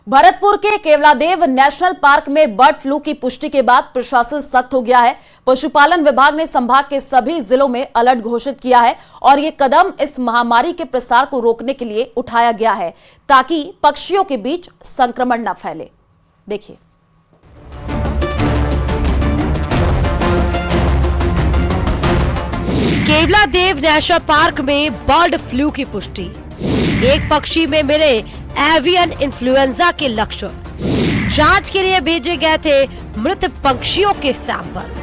भरतपुर के Keoladeo national park में bird flu की पुष्टि के बाद प्रशासन सख्त हो गया है। पशुपालन विभाग ने संभाग के सभी जिलों में अलर्ट घोषित किया है और ये कदम इस महामारी के प्रसार को रोकने के लिए उठाया गया है ताकि पक्षियों के बीच संक्रमण न फैले। देखिए, केवलादेव नेशनल पार्क में बर्ड फ्लू की पुष्टि। एक पक्षी में मिले एवियन इन्फ्लुएंजा के लक्षण। जांच के लिए भेजे गए थे मृत पक्षियों के सैंपल।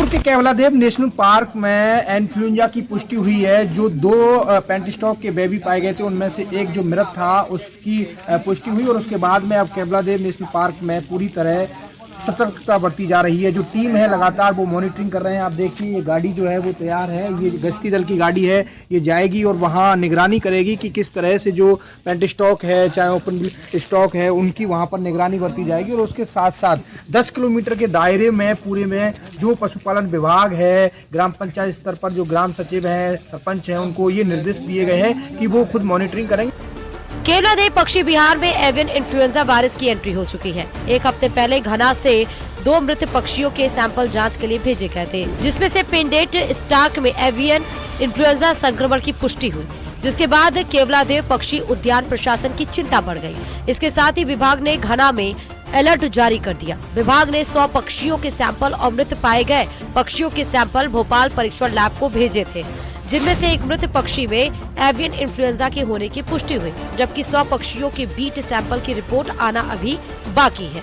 के केवलादेव नेशनल पार्क में इन्फ्लुएंजा की पुष्टि हुई है। जो 2 पेंटिस्टॉक के बेबी पाए गए थे उनमें से एक जो मृत था उसकी पुष्टि हुई और उसके बाद में अब केवलादेव नेशनल पार्क में पूरी तरह सतर्कता बरती जा रही है। जो टीम है लगातार वो मॉनिटरिंग कर रहे हैं। आप देखिए ये गाड़ी जो है वो तैयार है, ये गश्ती दल की गाड़ी है, ये जाएगी और वहाँ निगरानी करेगी कि किस तरह से जो पेंट स्टॉक है चाहे ओपन स्टॉक है उनकी वहाँ पर निगरानी बरती जाएगी। और उसके साथ साथ 10 किलोमीटर के दायरे में पूरे में जो पशुपालन विभाग है, ग्राम पंचायत स्तर पर जो ग्राम सचिव हैं, सरपंच हैं, उनको ये निर्देश दिए गए हैं कि वो खुद मॉनिटरिंग करेंगे। केवलादेव पक्षी विहार में एवियन इन्फ्लुएंजा वायरस की एंट्री हो चुकी है। एक हफ्ते पहले घना से 2 मृत पक्षियों के सैंपल जांच के लिए भेजे गए थे, जिसमें से पेंडेट स्टार्क में एवियन इन्फ्लुएंजा संक्रमण की पुष्टि हुई, जिसके बाद केवलादेव पक्षी उद्यान प्रशासन की चिंता बढ़ गई। इसके साथ ही विभाग ने घना में अलर्ट जारी कर दिया। विभाग ने 100 पक्षियों के सैंपल और मृत पाए गए पक्षियों के सैंपल भोपाल परीक्षण लैब को भेजे थे, जिनमें से एक मृत पक्षी में एवियन इन्फ्लुएंजा के होने की पुष्टि हुई, जबकि 100 पक्षियों के बीट सैंपल की रिपोर्ट आना अभी बाकी है।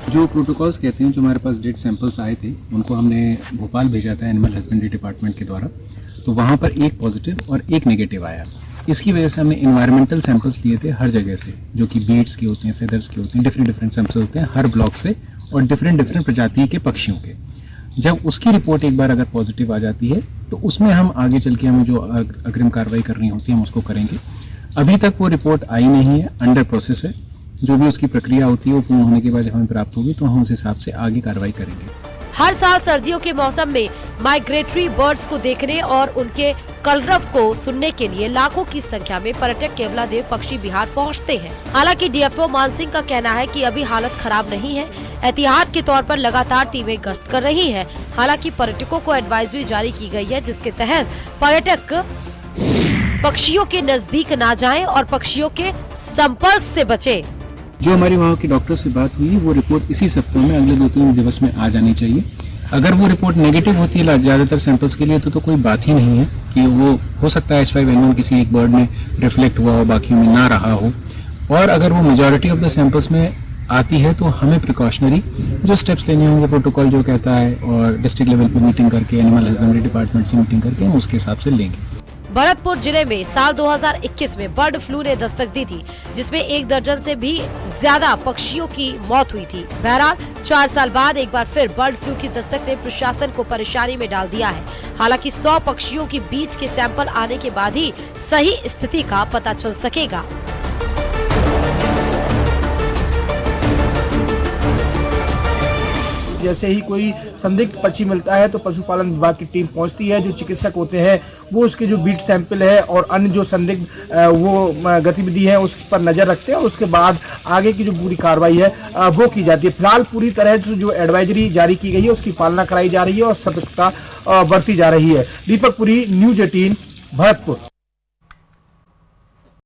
जो प्रोटोकॉल्स कहते हैं, जो हमारे पास डेट सैंपल्स आए थे उनको हमने भोपाल भेजा था एनिमल हस्बेंड्री डिपार्टमेंट के द्वारा, तो वहाँ पर एक पॉजिटिव और एक नेगेटिव आया। इसकी वजह से हमने इन्वायरमेंटल सैंपल्स लिए थे हर जगह से, जो कि बीट्स के होते हैं, फेदर्स के होते हैं, डिफरेंट सैंपल्स होते हैं हर ब्लॉक से और डिफरेंट प्रजाति के पक्षियों के। जब उसकी रिपोर्ट एक बार अगर पॉजिटिव आ जाती है तो उसमें हम आगे चल के हमें जो अग्रिम कार्रवाई करनी होती है हम उसको करेंगे। अभी तक वो रिपोर्ट आई नहीं है, अंडर प्रोसेस है। जो भी उसकी प्रक्रिया होती है वो पूर्ण होने के बाद जब हमें प्राप्त होगी तो हम उस हिसाब से आगे कार्रवाई करेंगे। हर साल सर्दियों के मौसम में माइग्रेटरी बर्ड्स को देखने और उनके कलरव को सुनने के लिए लाखों की संख्या में पर्यटक केवलादेव पक्षी विहार पहुंचते हैं। हालांकि डीएफओ मान सिंह का कहना है कि अभी हालत खराब नहीं है। एहतियात के तौर पर लगातार टीमें गश्त कर रही हैं। हालांकि पर्यटकों को एडवाइजरी जारी की गई है, जिसके तहत पर्यटक पक्षियों के नजदीक न जाएं और पक्षियों के संपर्क से बचें। जो हमारी वहाँ की डॉक्टर से बात हुई है वो रिपोर्ट इसी सप्ताह में अगले 2-3 दिवस में आ जानी चाहिए। अगर वो रिपोर्ट नेगेटिव होती है ज़्यादातर सैंपल्स के लिए तो कोई बात ही नहीं है कि वो हो सकता है H5N1 किसी एक बर्ड में रिफ्लेक्ट हुआ हो, बाकियों में ना रहा हो। और अगर वो मेजॉरिटी ऑफ द सैंपल्स में आती है तो हमें प्रिकॉशनरी जो स्टेप्स लेने होंगे, प्रोटोकॉल जो कहता है, और डिस्ट्रिक्ट लेवल पर मीटिंग करके एनिमल हस्बेंड्री डिपार्टमैंट से मीटिंग करके हम उसके हिसाब से लेंगे। भरतपुर जिले में साल 2021 में बर्ड फ्लू ने दस्तक दी थी, जिसमें 1 दर्जन से भी ज्यादा पक्षियों की मौत हुई थी। बहरहाल 4 साल बाद एक बार फिर बर्ड फ्लू की दस्तक ने प्रशासन को परेशानी में डाल दिया है। हालांकि 100 पक्षियों के बीच के सैंपल आने के बाद ही सही स्थिति का पता चल सकेगा। जैसे ही कोई संदिग्ध पक्षी मिलता है तो पशुपालन विभाग की टीम पहुंचती है। जो चिकित्सक होते हैं वो उसके जो बीट सैंपल है और अन्य जो संदिग्ध वो गतिविधि है उस पर नज़र रखते हैं और उसके बाद आगे की जो पूरी कार्रवाई है वो की जाती है। फिलहाल पूरी तरह से जो एडवाइजरी जारी की गई है उसकी पालना कराई जा रही है और सतर्कता बरती जा रही है। दीपक पुरी, न्यूज़ 18, भरतपुर।